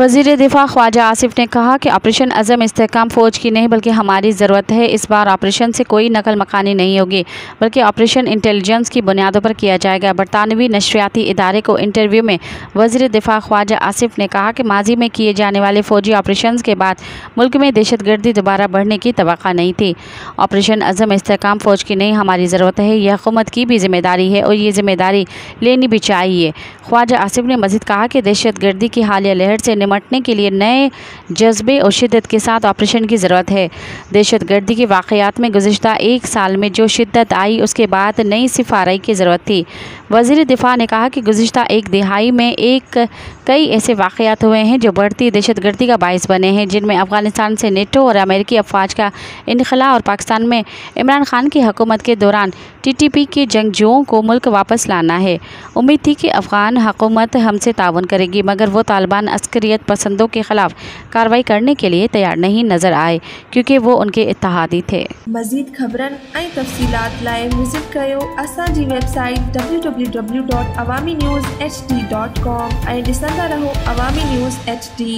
वज़ीर दिफ़ा ख्वाजा आसिफ ने कहा कि ऑपरेशन अज़म इस्तेहकाम फ़ौज की नहीं बल्कि हमारी ज़रूरत है। इस बार ऑपरेशन से कोई नकल मकानी नहीं होगी बल्कि ऑपरेशन इंटेलिजेंस की बुनियादों पर किया जाएगा। बरतानवी नशरियाती इदारे को इंटरव्यू में वज़ीर दिफ़ा ख्वाजा आसिफ ने कहा कि माजी में किए जाने वाले फ़ौजी ऑपरेशन के बाद मुल्क में दहशतगर्दी दोबारा बढ़ने की तवक्को नहीं थी। ऑपरेशन अज़म इस्तेहकाम फ़ौज की नहीं हमारी ज़रूरत है। यह हुकूमत की भी ज़िम्मेदारी है और ये ज़िम्मेदारी लेनी भी चाहिए। ख्वाजा आसिफ ने मज़ीद कहा कि दहशतगर्दी की हालिया लहर से निमटने के लिए नए जज्बे और शिद्दत के साथ ऑपरेशन की ज़रूरत है। दहशतगर्दी के वाक़यात में गुज़िश्ता एक साल में जो शिद्दत आई उसके बाद नई सिफारही की ज़रूरत थी। वज़ीर दिफ़ा ने कहा कि गुज़िश्ता एक दिहाई में कई ऐसे वाक़यात हुए हैं जो बढ़ती दहशतगर्दी का बायस बने हैं, जिनमें अफ़गानिस्तान से नेटो और अमेरिकी अफ़वाज का इनखला और पाकिस्तान में इमरान खान की हुकूमत के दौरान TTP के जंगजुओं को मुल्क वापस लाना है। उम्मीद थी कि अफ़गान हुकूमत हमसे ताउन करेगी, मगर वो तालिबान अस्करियत पसंदों के ख़िलाफ़ कार्रवाई करने के लिए तैयार नहीं नज़र आए क्योंकि वो उनके इत्तेहादी थे। मज़ीद ख़बरन ऐं तफ़सीलात लाइ विज़िट कयो असांजी वेबसाइट www.awamiNewsHD.com ऐं ॾिसंदा रहो अवामी न्यूज़ HD।